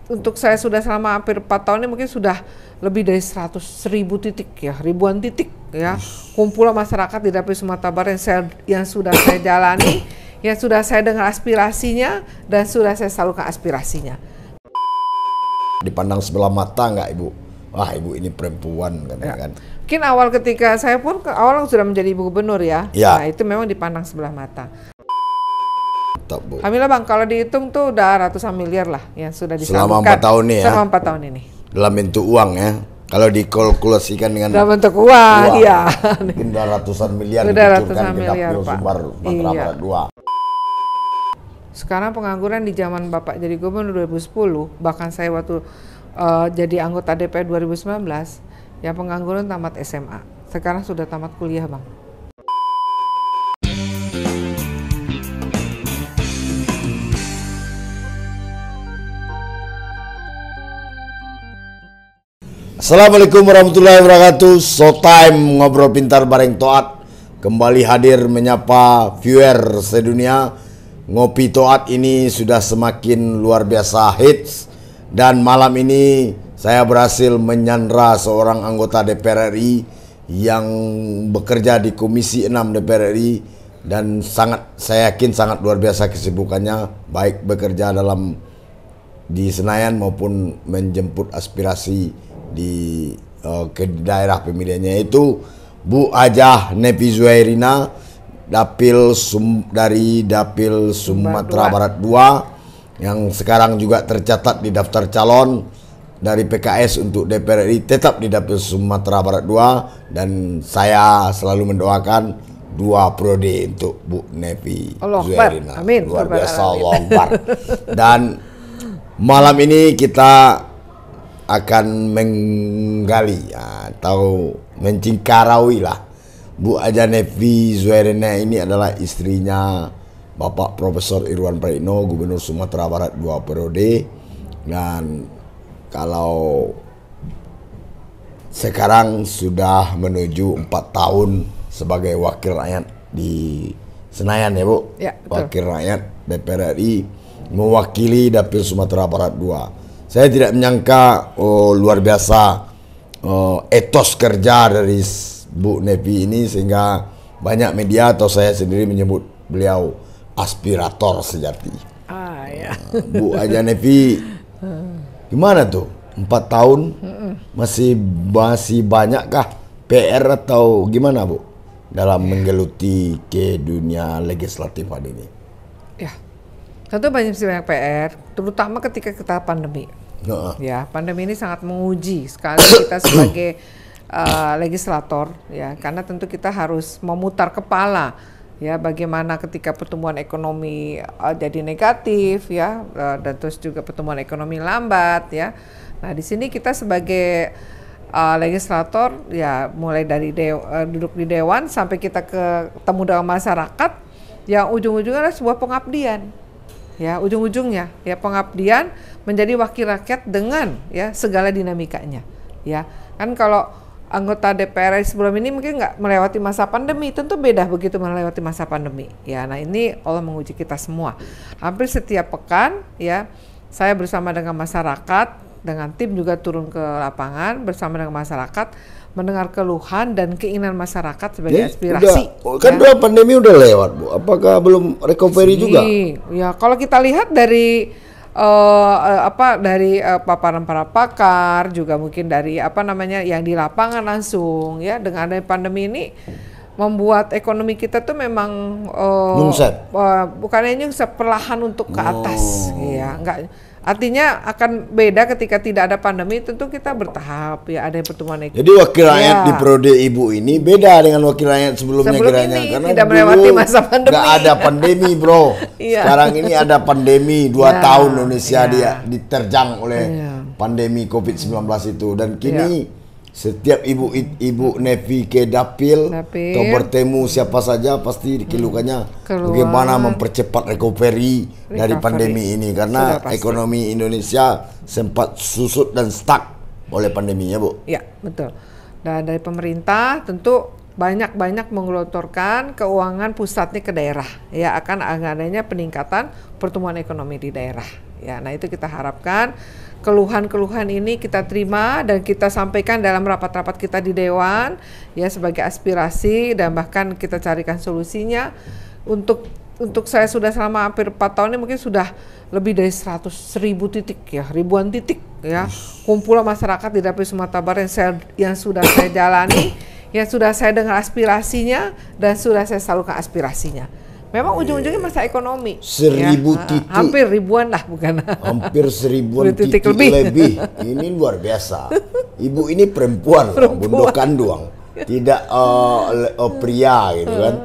untuk saya sudah selama hampir 4 tahun ini mungkin sudah lebih dari 100.000 titik ya, ribuan titik ya, kumpulan masyarakat di Dapil Sumatera Barat yang sudah saya jalani, yang sudah saya dengar aspirasinya dan sudah saya salurkan aspirasinya. Dipandang sebelah mata nggak Ibu? Wah, Ibu ini perempuan kan? Ya. Kan? Mungkin awal ketika saya pun awal sudah menjadi Ibu Gubernur ya, ya. Nah itu memang dipandang sebelah mata. Bu. Alhamdulillah Bang, kalau dihitung tuh udah ratusan miliar lah yang sudah disalurkan. Selama 4 tahun ini ya? Selama 4 tahun ini. Dalam bentuk uang ya? Kalau dikalkulasikan dengan dalam bentuk uang, iya. Mungkin udah ratusan miliar udah ratusan miliar, Pak. Sumbar Sumatera Barat 2. Sekarang pengangguran di zaman Bapak jadi Gubernur 2010, bahkan saya waktu jadi anggota DPR 2019, yang pengangguran tamat SMA. Sekarang sudah tamat kuliah, Bang. Assalamualaikum warahmatullahi wabarakatuh. Showtime ngobrol pintar bareng Toat kembali hadir menyapa viewer sedunia. Ngopi Toat ini sudah semakin luar biasa hits, dan malam ini saya berhasil menyandra seorang anggota DPR RI yang bekerja di Komisi 6 DPR RI, dan saya yakin sangat luar biasa kesibukannya, baik bekerja di Senayan maupun menjemput aspirasi ke daerah pemilihannya, itu Bu Hajah Nevi Zuhairina dari Dapil Sumatera Barat 2 yang sekarang juga tercatat di daftar calon dari PKS untuk DPR RI, tetap di Dapil Sumatera Barat 2, dan saya selalu mendoakan 2 periode untuk Bu Nevi Zuhairina. Amin. Luar biasa, Allah Akbar. Dan malam ini kita akan menggali atau mencingkarawi lah. Bu Hajah Nevi Zuhairina ini adalah istrinya Bapak Profesor Irwan Prayitno, Gubernur Sumatera Barat 2 periode. Dan kalau sekarang sudah menuju 4 tahun sebagai wakil rakyat di Senayan ya Bu? Ya, betul. Wakil rakyat DPR RI mewakili Dapil Sumatera Barat 2. Saya tidak menyangka luar biasa etos kerja dari Bu Nevi ini, sehingga banyak media atau saya sendiri menyebut beliau aspirator sejati. Ya. Bu Hajah Nevi, gimana tuh 4 tahun masih banyakkah PR atau gimana Bu dalam menggeluti ke dunia legislatif hari ini? Ya. Tentu banyak PR, terutama ketika kita pandemi. Ya, pandemi ini sangat menguji sekali kita sebagai legislator, ya, karena tentu kita harus memutar kepala, ya, bagaimana ketika pertumbuhan ekonomi jadi negatif, ya, dan terus juga pertumbuhan ekonomi lambat, ya. Nah, di sini kita sebagai legislator, ya, mulai dari duduk di dewan sampai kita ketemu dengan masyarakat, yang ujung-ujungnya adalah sebuah pengabdian. Ya, ujung-ujungnya ya pengabdian menjadi wakil rakyat dengan ya segala dinamikanya. Ya, kan kalau anggota DPR sebelum ini mungkin nggak melewati masa pandemi, tentu beda begitu melewati masa pandemi. Ya, nah ini Allah menguji kita semua. Hampir setiap pekan ya saya bersama dengan masyarakat, dengan tim juga turun ke lapangan bersama dengan masyarakat, mendengar keluhan dan keinginan masyarakat sebagai aspirasi. Kan ya. Pandemi udah lewat Bu, apakah belum recovery juga? Ya, kalau kita lihat dari paparan para pakar, juga mungkin dari yang di lapangan langsung, ya, dengan adanya pandemi ini membuat ekonomi kita tuh memang bukannya nyungsep, perlahan untuk ke atas, ya, enggak. Artinya akan beda ketika tidak ada pandemi, tentu kita bertahap, ya, ada pertumbuhan ekonomi. Jadi wakil rakyat di periode Ibu ini beda dengan wakil rakyat sebelumnya kiranya, karena tidak melewati masa pandemi. Nggak ada pandemi bro. Sekarang ini ada pandemi 2 tahun Indonesia diterjang oleh pandemi COVID-19 itu, dan kini setiap ibu Nevi ke dapil atau bertemu siapa saja pasti dikeluhkannya bagaimana mempercepat recovery dari pandemi ini, karena ekonomi Indonesia sempat susut dan stuck oleh pandeminya Bu. Ya, betul. Dan dari pemerintah tentu banyak menggelontorkan keuangan pusatnya ke daerah, ya, akan adanya peningkatan pertumbuhan ekonomi di daerah. Ya, nah itu kita harapkan keluhan-keluhan ini kita terima dan kita sampaikan dalam rapat-rapat kita di Dewan ya sebagai aspirasi, dan bahkan kita carikan solusinya. Untuk saya sudah selama hampir 4 tahun ini mungkin sudah lebih dari 100.000 titik ya, ribuan titik ya, kumpulan masyarakat di Dapil Sumatera Barat yang sudah saya jalani, yang sudah saya dengar aspirasinya dan sudah saya salurkan aspirasinya. Memang ujung-ujungnya masalah ekonomi. 1.000 titik. Hampir ribuan lah, bukan? Hampir 1.000 titik lebih. Ini luar biasa. Ibu ini perempuan. Bundo kandung, tidak pria gitu kan.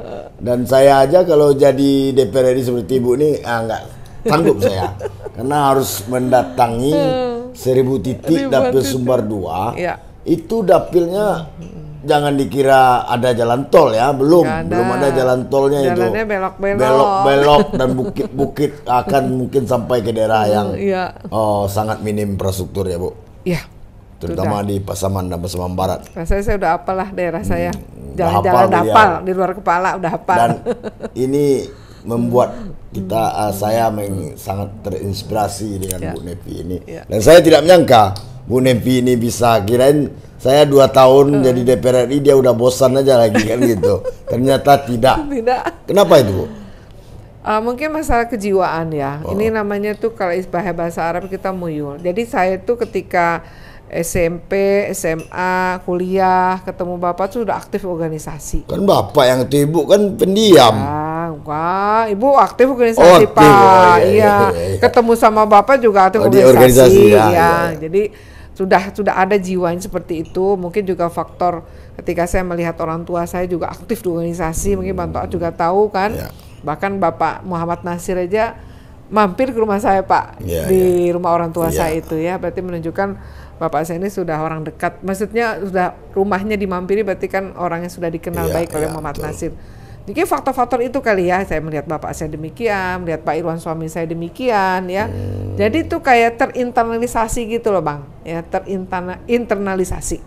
Dan saya aja kalau jadi DPR RI seperti ibu ini nggak sanggup saya, karena harus mendatangi 1.000 titik dapil Sumbar 2. Ya. Itu dapilnya jangan dikira ada jalan tol ya, belum ada jalan tolnya. Jalannya itu belok-belok dan bukit-bukit akan mungkin sampai ke daerah yang sangat minim infrastruktur ya Bu. Iya. Terutama di Pasaman dan Pasaman Barat. Rasanya saya udah hafal lah daerah saya. Jalan-jalan hafal, di luar kepala udah hafal. Dan ini membuat saya sangat terinspirasi dengan Bu Nepi ini. Dan saya tidak menyangka Bu Nepi ini bisa, kirain saya 2 tahun jadi DPR RI dia udah bosan aja lagi kan gitu. Ternyata tidak. Kenapa itu Bu? Mungkin masalah kejiwaan ya. Ini namanya tuh kalau bahasa Arab kita muyul. Jadi saya tuh ketika SMP, SMA, kuliah, ketemu Bapak tuh sudah aktif organisasi. Kan Bapak yang itu, Ibu kan pendiam. Enggak, Ibu aktif organisasi Pak. Iya. Ketemu sama Bapak juga aktif organisasi. Ya. Jadi sudah ada jiwanya seperti itu. Mungkin juga faktor ketika saya melihat orang tua saya juga aktif di organisasi, mungkin Bapak juga tahu kan. Bahkan Bapak Muhammad Nasir aja mampir ke rumah saya Pak, di rumah orang tua saya itu ya. Berarti menunjukkan Bapak saya ini sudah orang dekat, maksudnya sudah rumahnya dimampiri, berarti kan orangnya sudah dikenal baik oleh Muhammad Nasir. Jadi faktor-faktor itu kali ya, saya melihat Bapak saya demikian, melihat Pak Irwan suami saya demikian ya. Jadi itu kayak terinternalisasi gitu loh Bang, ya terinternalisasi.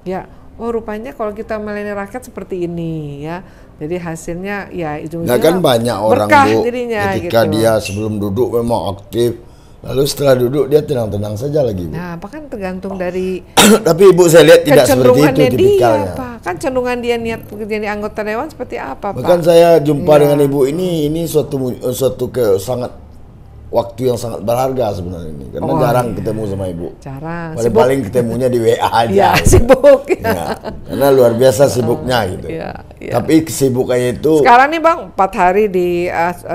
Ya, oh rupanya kalau kita melayani rakyat seperti ini ya. Jadi hasilnya ya ujung-ujungnya kan banyak orang Bu, jadinya, ketika gitu. dia sebelum duduk memang aktif, lalu setelah duduk dia tenang-tenang saja lagi Bu. Nah, apa kan tergantung dari tapi Ibu saya lihat tidak seperti itu tipikalnya. Kan cenderungan dia niat jadi anggota dewan seperti apa Pak? Bahkan saya jumpa dengan Ibu ini suatu sangat waktu yang sangat berharga sebenarnya ini, karena jarang ketemu sama Ibu. Jarang. Paling ketemunya di WA aja. Ya, sibuk. Ya, karena luar biasa sibuknya gitu. Tapi kesibukannya itu. Sekarang nih Bang, 4 hari di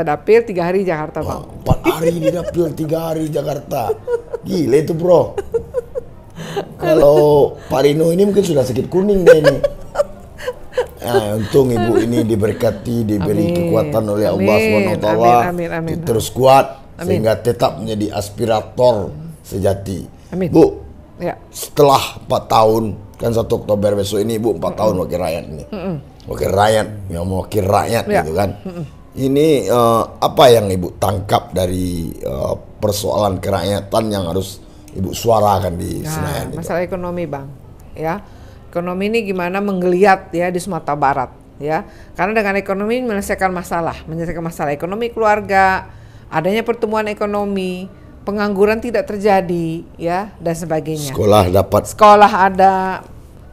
dapil, 3 hari di Jakarta Bang. 4 hari di dapil, 3 hari di Jakarta. Gila itu Bro. Kalau Pak Rino ini mungkin sudah sakit kuning deh ini. Untung Ibu ini diberkati, diberi kekuatan oleh Allah SWT. Terus kuat. Sehingga tetap menjadi aspirator sejati. Bu, setelah 4 tahun, kan 1 Oktober besok ini Ibu 4 tahun wakil rakyat ini. Wakil rakyat, yang mewakil rakyat gitu kan. Ini apa yang Ibu tangkap dari persoalan kerakyatan yang harus Ibu suarakan di Senayan? Masalah ekonomi Bang, ya. Ekonomi ini gimana menggeliat ya di Sumatera Barat, ya. Karena dengan ekonomi menyelesaikan masalah ekonomi keluarga, adanya pertumbuhan ekonomi, pengangguran tidak terjadi, ya, dan sebagainya. Sekolah ada,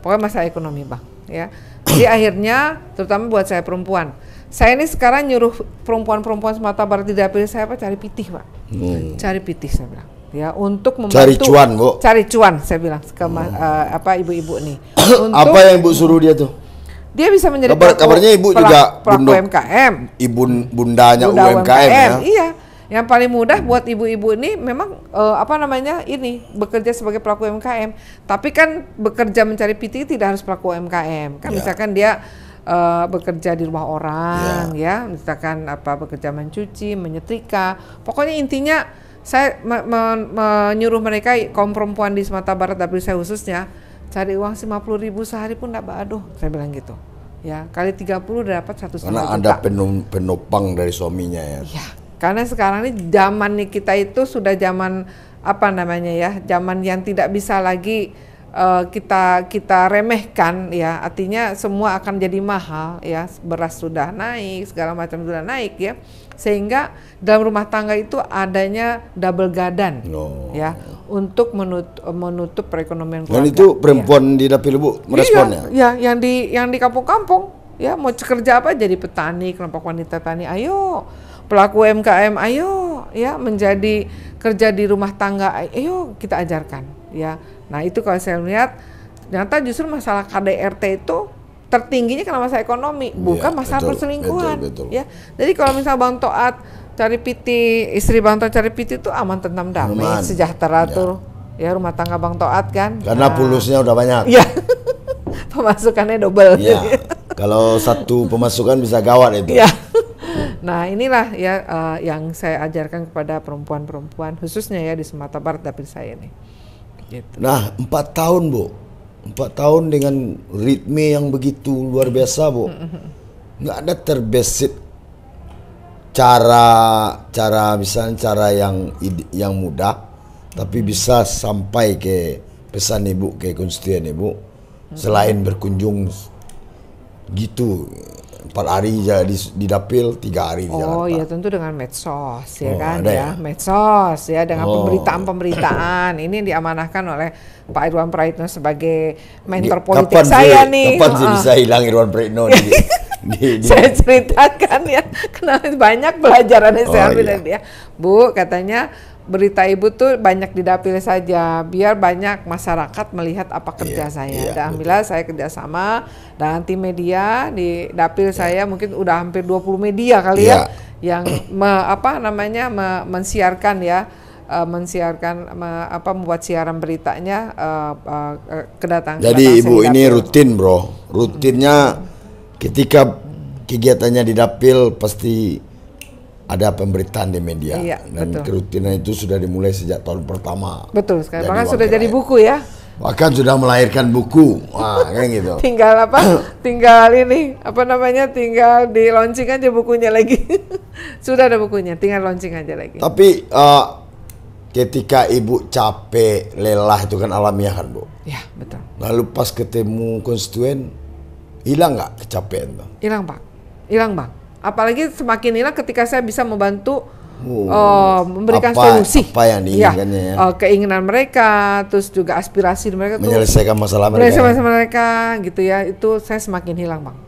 pokoknya masalah ekonomi Bang, ya. Jadi akhirnya, terutama buat saya perempuan, saya ini sekarang nyuruh perempuan-perempuan Sumatera Barat di dapil saya cari pitih Pak, cari pitih saya bilang, ya, untuk membantu. Cari cuan Bu. Cari cuan saya bilang ke ibu-ibu nih. Apa yang Ibu suruh dia tuh? Dia bisa menjadi kabarnya Ibu juga pelaku UMKM. Bundanya UMKM ya. Iya. Yang paling mudah buat ibu-ibu ini memang bekerja sebagai pelaku UMKM. Tapi kan bekerja mencari PT tidak harus pelaku UMKM. Kan misalkan dia bekerja di rumah orang ya, misalkan bekerja mencuci, menyetrika. Pokoknya intinya saya menyuruh mereka kaum perempuan di Sumatera Barat, dapil saya khususnya, cari uang 50.000 sehari pun enggak aduh, saya bilang gitu. Ya, kali 30 udah dapat 1,5 juta. Karena ada penopang dari suaminya ya. Iya, karena sekarang ini zaman kita itu sudah zaman zaman yang tidak bisa lagi kita remehkan ya, artinya semua akan jadi mahal ya, beras sudah naik, segala macam sudah naik ya, sehingga dalam rumah tangga itu adanya double gadan ya untuk menutup perekonomian keluarga. Dan itu perempuan di dapil Bu meresponnya? Iya, yang di kampung-kampung ya, mau kerja apa, jadi petani, kelompok wanita tani, ayo, pelaku UMKM, ayo ya, menjadi kerja di rumah tangga, ayo kita ajarkan ya. Nah itu kalau saya lihat, ternyata justru masalah KDRT itu tertingginya karena masalah ekonomi, bukan masalah perselingkuhan. Betul. Ya. Jadi kalau misalnya Bang Toat cari piti, istri Bang Toat cari piti itu aman, tenang, damai, sejahtera tuh ya rumah tangga Bang Toat kan. Karena pulusnya udah banyak. Iya. Pemasukannya double. Ya. Kalau satu pemasukan bisa gawat itu. Ya. Nah inilah ya yang saya ajarkan kepada perempuan-perempuan khususnya ya di Sumatera Barat dapil saya nih. Gitu. Nah 4 tahun Bu, 4 tahun dengan ritme yang begitu luar biasa Bu, nggak ada terbesit cara misalnya cara yang mudah, tapi bisa sampai ke pesan Ibu, ke konstituen Ibu, selain berkunjung gitu 4 hari di dapil, 3 hari di Jakarta. Oh iya, tentu dengan medsos ya kan ya, medsos ya, dengan pemberitaan ini yang diamanahkan oleh Pak Irwan Prayitno sebagai mentor politik saya nih. Kapan sih bisa hilang Irwan Prayitno di saya ceritakan ya, kenapa banyak pelajaran yang saya ambil dari dia. Bu, katanya berita Ibu tuh banyak di dapil saja, biar banyak masyarakat melihat apa kerja saya. Dan alhamdulillah saya kerjasama dengan tim media di dapil saya, mungkin udah hampir 20 media kali ya, yang mensiarkan ya, membuat siaran beritanya kedatangan. Jadi Ibu ini rutin Bro, rutinnya ketika kegiatannya di dapil pasti ada pemberitaan di media, dan kerutinan itu sudah dimulai sejak tahun pertama. Betul sekali, bahkan sudah jadi buku ya. Bahkan sudah melahirkan buku, kayak gitu. Tinggal tinggal di launching aja bukunya lagi. Sudah ada bukunya, tinggal launching aja lagi. Tapi ketika Ibu capek, lelah itu kan alamiah kan Bu? Ya betul. Lalu pas ketemu konstituen, hilang nggak kecapean Bang? Hilang Pak, hilang Bang. Apalagi semakin hilang ketika saya bisa membantu memberikan solusi. Apa yang diinginkannya ya? Keinginan mereka, terus juga aspirasi mereka, menyelesaikan masalah mereka. Menyelesaikan masalah mereka, gitu ya. Itu saya semakin hilang Bang.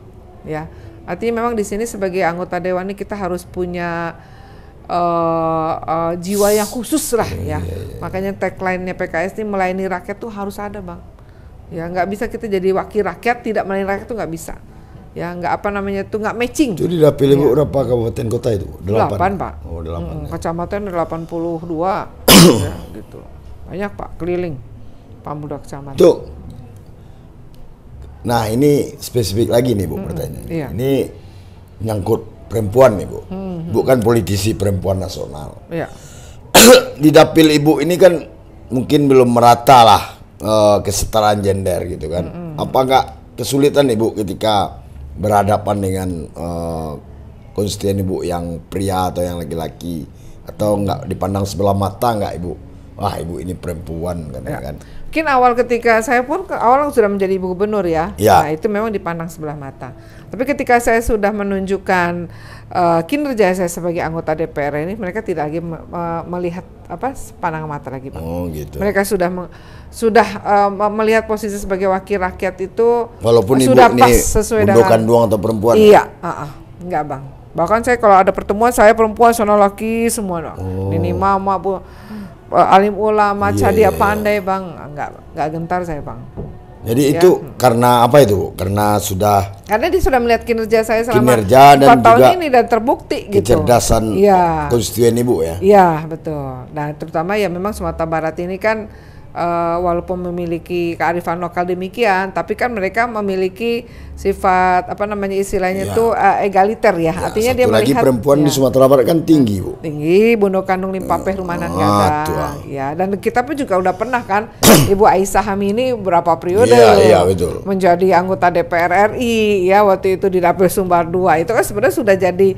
Ya, artinya memang di sini sebagai anggota dewan ini kita harus punya jiwa yang khusus lah ya. Makanya tagline-nya PKS ini melayani rakyat tuh harus ada Bang. Ya, nggak bisa kita jadi wakil rakyat tidak melayani rakyat tuh nggak bisa. Ya nggak nggak matching. Jadi dapil Ibu berapa kabupaten kota itu? 8 Pak. Oh 8. Kecamatan 82 ya, gitu. Banyak Pak, keliling Pemuda kecamatan. Tuh. Nah ini spesifik lagi nih Bu pertanyaan. Ini nyangkut perempuan nih Bu. Bukan politisi perempuan nasional. Iya. Di dapil Ibu ini kan mungkin belum merata lah kesetaraan gender gitu kan. Apa nggak kesulitan Ibu ketika berhadapan dengan konstituen Ibu yang pria atau yang laki-laki, atau nggak dipandang sebelah mata nggak Ibu? Wah Ibu ini perempuan kan? Mungkin awal ketika saya pun awal sudah menjadi Ibu Gubernur ya. Nah itu memang dipandang sebelah mata. Tapi ketika saya sudah menunjukkan kinerja saya sebagai anggota DPR ini, mereka tidak lagi melihat pandangan mata lagi Pak. Oh gitu. Mereka sudah melihat posisi sebagai wakil rakyat itu, walaupun sudah Ibu pas ini sesuai mundukan dengan doang atau perempuan? Iya, enggak Bang. Bahkan saya kalau ada pertemuan saya perempuan, sono laki semua dong. Ini mama Bu, alim ulama, cadia pandai Bang, enggak gentar saya Bang. Jadi itu karena apa itu? Karena dia sudah melihat kinerja saya selama 4 tahun ini dan terbukti gitu. Kecerdasan konstituen Ibu ya. Iya, betul. Nah, terutama ya memang Sumatera Barat ini kan walaupun memiliki kearifan lokal demikian, tapi kan mereka memiliki sifat istilahnya itu egaliter ya. Artinya dia melihat lagi perempuan di Sumatera Barat kan tinggi Bu. Tinggi, Bundo Kandung Limpapeh Rumanan Gada. Ya, dan kita pun juga udah pernah kan Ibu Aisyah Hamini berapa periode betul. menjadi anggota DPR RI ya, waktu itu di Dapil Sumbar 2. Itu kan sebenarnya sudah jadi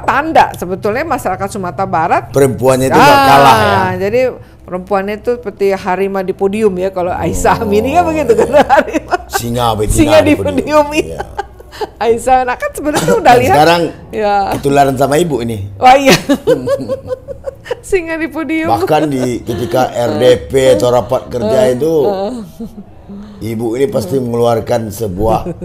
tanda sebetulnya masyarakat Sumatera Barat perempuannya itu nggak kalah ya. Jadi Perempuannya itu seperti harimau di podium ya, kalau Aisyah Amini kan begitu kan, harimau. Singa di podium ya. Aisyah, nah kan sebenarnya udah lihat. Sekarang ketularan sama ibu ini. Wah iya. Singa di podium. Bahkan ketika RDP atau rapat kerja itu, ibu ini pasti mengeluarkan sebuah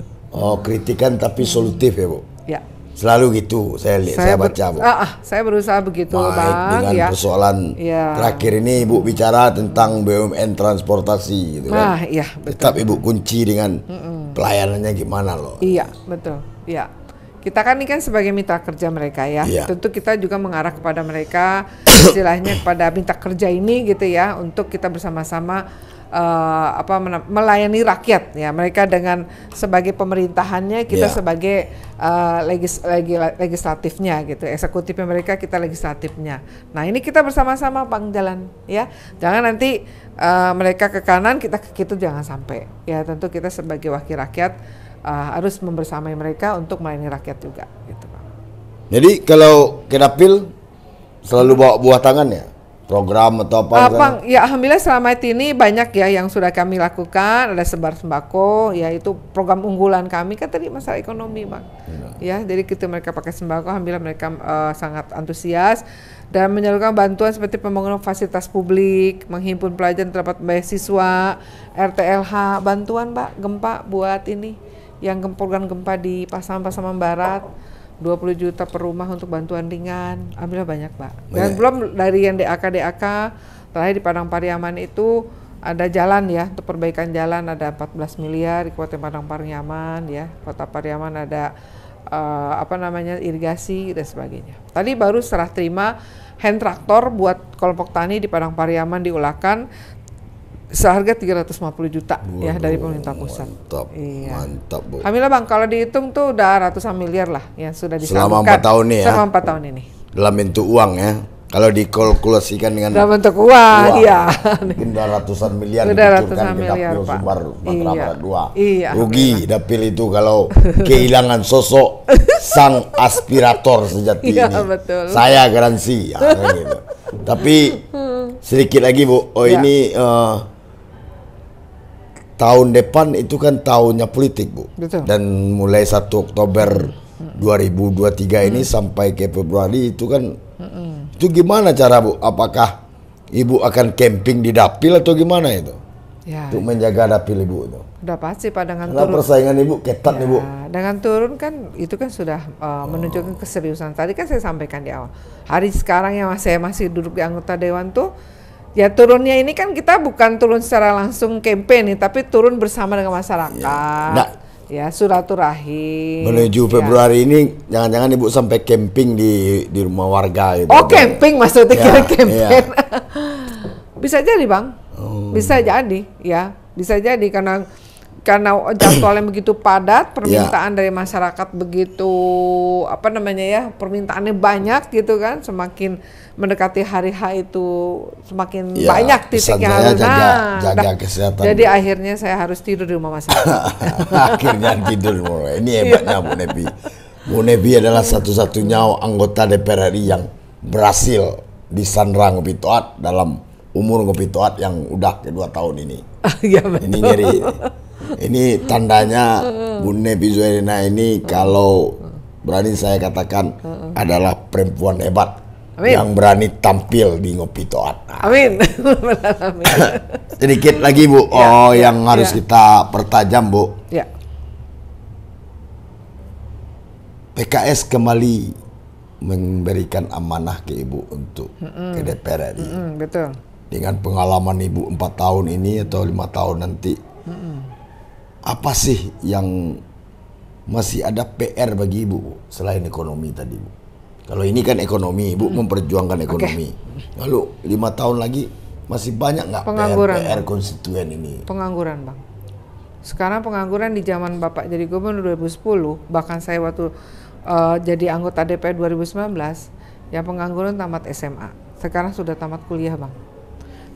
kritikan tapi solutif ya Bu. Ya. Selalu gitu saya lihat, saya baca Bu. Saya berusaha begitu Bang. Dengan persoalan terakhir ini Ibu bicara tentang BUMN transportasi gitu kan. Iya betul. Tetap Ibu kunci dengan pelayanannya gimana loh. Iya betul. Iya. Kita kan ini kan sebagai mitra kerja mereka ya. Tentu kita juga mengarah kepada mereka istilahnya kepada mitra kerja ini gitu ya, untuk kita bersama-sama melayani rakyat ya. Mereka dengan sebagai pemerintahannya, kita sebagai legislatifnya gitu, eksekutifnya mereka, kita legislatifnya. Nah ini kita bersama-sama Bang jalan ya. Jangan nanti mereka ke kanan, kita ke kiri, jangan sampai ya. Tentu kita sebagai wakil rakyat harus membersamai mereka untuk melayani rakyat juga gitu Bang. Jadi kalau ke dapil selalu bawa buah tangan ya? Program atau apa? Bang, ya alhamdulillah selama ini banyak ya yang sudah kami lakukan. Ada sebar sembako, ya itu program unggulan kami kan tadi masalah ekonomi Bang. Ya, jadi kita mereka pakai sembako, alhamdulillah mereka sangat antusias dan menyalurkan bantuan seperti pembangunan fasilitas publik, menghimpun pelajar terdapat beasiswa, RTLH, bantuan Mbak gempa buat ini yang program gempa di Pasaman Barat. 20 juta per rumah untuk bantuan ringan, alhamdulillah banyak Pak. Dan belum dari yang DAK, terakhir di Padang Pariaman itu ada jalan ya, untuk perbaikan jalan ada 14 miliar di Kabupaten Padang Pariaman ya. Kota Pariaman ada irigasi dan sebagainya. Tadi baru serah terima hand traktor buat kelompok tani di Padang Pariaman di Ulakan seharga 350 juta ya dari pemerintah pusat. Mantap Bu. Alhamdulillah Bang, kalau dihitung tuh udah ratusan miliar lah yang sudah disalurkan. Selama 4 tahun nih ya? Selama 4 tahun ini. Dalam bentuk uang ya? Kalau dikalkulasikan dengan dalam bentuk uang, iya. Mungkin udah ratusan miliar udah ratusan miliar Dapil Pak. Sumbar Sumatera Barat 2. Iya. Rugi Dapil itu kalau kehilangan sosok sang aspirator sejati ini. Betul. Saya garansi ya, gitu. Tapi sedikit lagi Bu, ini tahun depan itu kan tahunnya politik Bu. Betul. Dan mulai 1 Oktober 2023 ini sampai ke Februari itu kan itu gimana cara Bu? Apakah Ibu akan camping di dapil atau gimana itu? Ya, untuk menjaga dapil Ibu itu. Udah pasti Pak, dengan turun. Persaingan Ibu ketat nih Bu. Dengan turun kan itu kan sudah menunjukkan keseriusan. Tadi kan saya sampaikan di awal. Hari sekarang yang saya masih duduk di anggota dewan tuh, ya turunnya ini kan kita bukan turun secara langsung campaign nih, tapi turun bersama dengan masyarakat. Ya silaturahim. Menuju Februari ini jangan-jangan Ibu sampai camping di rumah warga gitu. Oh camping maksudnya, kira camping. Bisa jadi Bang, bisa jadi ya, bisa jadi karena jadwalnya begitu padat, permintaan dari masyarakat begitu permintaannya banyak gitu kan, semakin mendekati hari H itu semakin banyak titik yang harus jaga kesehatan. Jadi akhirnya saya harus tidur di rumah masyarakat. Akhirnya tidur mulai. Ini hebatnya Bu Nevi. Bu Nevi adalah satu-satunya anggota DPR RI yang berhasil disandra Ngopi Toat dalam umur Ngopi Toat yang udah kedua tahun ini. Ya, betul. Ini ngeri. Ini tandanya Bu Nevi Zuhairina ini kalau berani saya katakan adalah perempuan hebat. Amin. Yang berani tampil di Ngopi Toat. Amin. Sedikit lagi Bu, yang harus kita pertajam Bu. Ya. PKS kembali memberikan amanah ke Ibu untuk ke DPR RI. Betul. Dengan pengalaman Ibu 4 tahun ini atau 5 tahun nanti, apa sih yang masih ada PR bagi Ibu Bu, selain ekonomi tadi Bu? Kalau ini kan ekonomi, Ibu memperjuangkan ekonomi. Lalu 5 tahun lagi masih banyak nggak PR konstituen ini? Pengangguran Bang. Sekarang pengangguran di zaman Bapak jadi gubernur 2010, bahkan saya waktu jadi anggota DPR 2019, yang pengangguran tamat SMA. Sekarang sudah tamat kuliah Bang.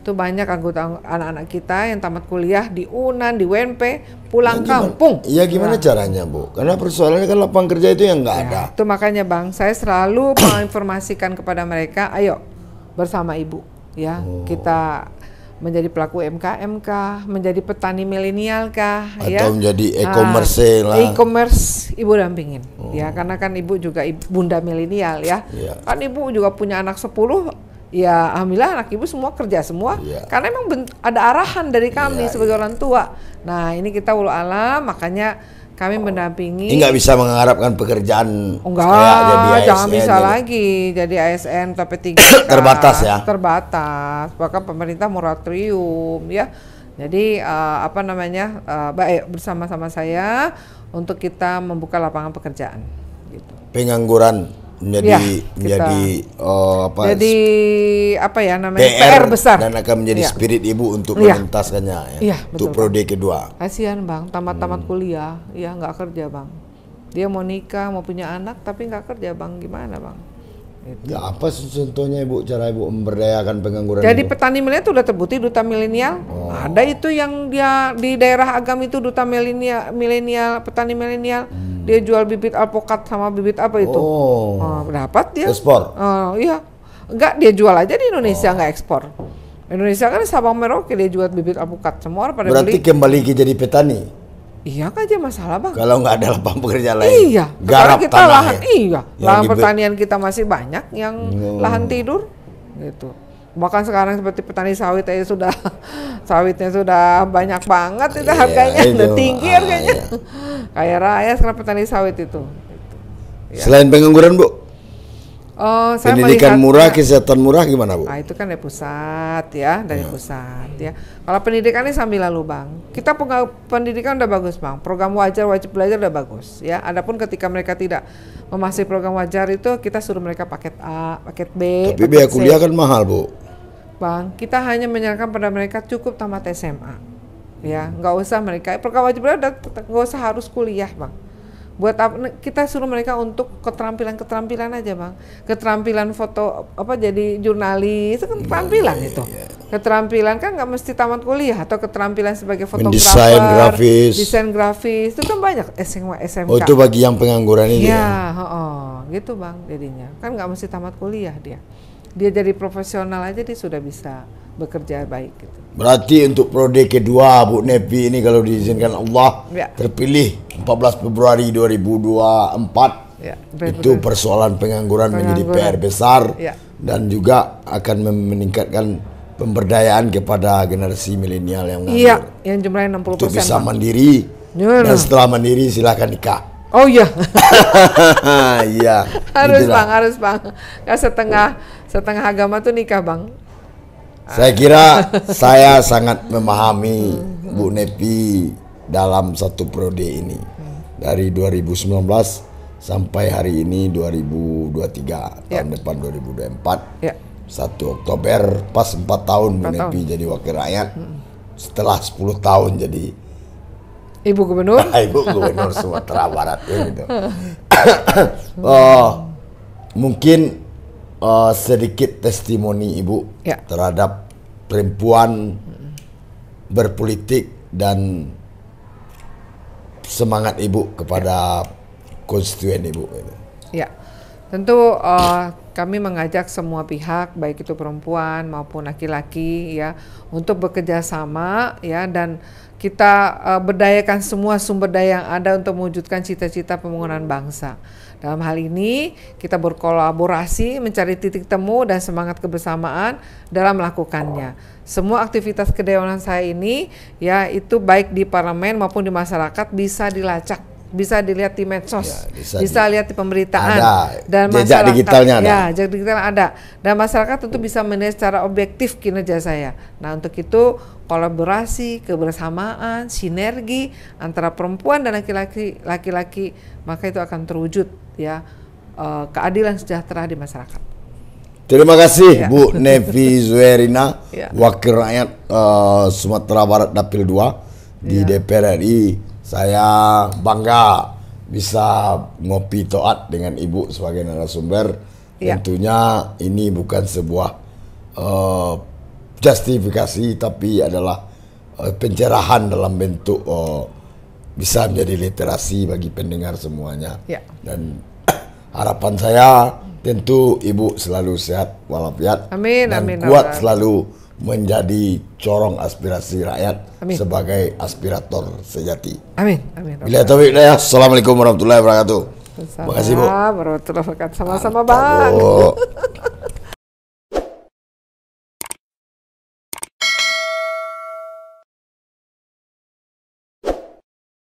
Itu banyak anggota anak-anak kita yang tamat kuliah di UNAN, di UNP, pulang kampung. Iya gimana caranya Bu? Karena persoalannya kan lapangan kerja itu yang nggak ada. Itu makanya Bang, saya selalu menginformasikan kepada mereka, ayo bersama Ibu. ya. Kita menjadi pelaku UMKM kah, menjadi petani milenial kah, ya, atau menjadi e-commerce lah. E-commerce ibu dampingin, ya, karena kan ibu juga bunda milenial ya. Kan ibu juga punya anak 10, ya alhamdulillah anak ibu semua kerja semua, karena emang ada arahan dari kami sebagai orang tua. Nah ini kita walau alam, makanya kami mendampingi. Nggak bisa mengharapkan pekerjaan enggak, jangan bisa lagi jadi ASN sampai 3 terbatas ya. Terbatas, bahkan pemerintah moratorium ya. Jadi baik bersama-sama saya untuk kita membuka lapangan pekerjaan. Gitu. Pengangguran menjadi PR besar dan akan menjadi spirit ibu untuk menuntaskannya untuk periode kedua. Kasihan bang, tamat kuliah ya nggak kerja bang, dia mau nikah mau punya anak tapi nggak kerja bang, gimana bang? Gitu. Ya apa contohnya ibu, cara ibu memberdayakan pengangguran? Jadi ibu? Petani milenial itu udah terbukti duta milenial. Ada itu yang dia di daerah Agam itu duta milenial, petani milenial. Dia jual bibit alpukat sama bibit apa itu? Dapat dia. Ekspor? Iya. Enggak, dia jual aja di Indonesia, nggak ekspor. Indonesia kan Sabang Merauke dia jual bibit alpukat, semua orang pada berarti beli. Kembali ke jadi petani? Iya aja masalah bang. Kalau nggak ada lapangan pekerjaan lain. Iya. Garap kita tanahnya. lahan pertanian kita masih banyak yang lahan tidur, gitu. Bahkan sekarang seperti petani sawit aja sudah sawitnya sudah banyak banget itu harganya, udah tinggi harganya. Kayak raya sekarang petani sawit itu. Ya. Selain pengangguran bu, saya pendidikan murah, kesehatan murah gimana bu? Itu kan dari pusat ya, pusat ya. Kalau pendidikan ini sambil lalu bang, kita pendidikan udah bagus bang, program wajib belajar udah bagus ya. Adapun ketika mereka tidak memasuki program wajar itu kita suruh mereka paket A, paket B. Tapi biaya kuliah kan mahal bu. Bang, kita hanya menyarankan pada mereka cukup tamat SMA, ya, nggak usah mereka program wajib belajar, nggak usah harus kuliah bang. Buat apa kita suruh mereka untuk keterampilan aja bang, keterampilan foto jadi jurnalis itu kan keterampilan itu. Keterampilan kan nggak mesti tamat kuliah, atau keterampilan sebagai fotografer, desain grafis itu kan banyak SMK. Itu bagi yang pengangguran ini ya? Gitu bang, jadinya kan nggak mesti tamat kuliah dia jadi profesional aja dia sudah bisa bekerja baik gitu. Berarti untuk periode kedua Bu Nepi ini kalau diizinkan Allah terpilih 14 Februari 2024 itu persoalan pengangguran menjadi PR besar dan juga akan meningkatkan pemberdayaan kepada generasi milenial yang nganggur. Yang jumlahnya 60%. Untuk bisa mandiri dan setelah mandiri silahkan nikah. Oh iya. Iya. Harus bang. Ya setengah agama tuh nikah bang. Saya kira saya sangat memahami Bu Nepi dalam satu periode ini. Dari 2019 sampai hari ini 2023, tahun depan 2024. 1 Oktober pas 4 tahun Bu Nepi jadi wakil rakyat. Setelah 10 tahun jadi Ibu Gubernur. Ibu Gubernur Sumatera Barat gitu. Mungkin sedikit testimoni Ibu terhadap perempuan berpolitik dan semangat Ibu kepada konstituen Ibu. Ya, tentu kami mengajak semua pihak, baik itu perempuan maupun laki-laki ya, untuk bekerja sama ya, dan kita berdayakan semua sumber daya yang ada untuk mewujudkan cita-cita pembangunan bangsa. Dalam hal ini kita berkolaborasi mencari titik temu dan semangat kebersamaan dalam melakukannya. Semua aktivitas kedewanan saya ini ya, itu baik di parlemen maupun di masyarakat bisa dilacak, bisa dilihat di medsos, bisa lihat di pemberitaan, dan jejak digitalnya ada. Ya, jejak digital ada. Dan masyarakat tentu bisa menilai secara objektif kinerja saya. Nah, untuk itu kolaborasi, kebersamaan, sinergi antara perempuan dan laki-laki, maka itu akan terwujud ya, keadilan sejahtera di masyarakat. Terima kasih Bu Nepi Zuerina, Wakil Rakyat Sumatera Barat Dapil 2 di DPR RI. Saya bangga bisa ngopi toat dengan Ibu sebagai narasumber. Tentunya ini bukan sebuah justifikasi, tapi adalah pencerahan dalam bentuk bisa menjadi literasi bagi pendengar semuanya. Dan harapan saya Tentu Ibu selalu sehat walafiat. Amin, dan amin, kuat amin. selalu menjadi corong aspirasi rakyat Amin. sebagai aspirator sejati. Amin, amin. Bila taufik hidayah. Assalamualaikum warahmatullahi wabarakatuh. Terima kasih, Bu. Warahmatullahi wabarakatuh. Sama-sama, Bang. Bu.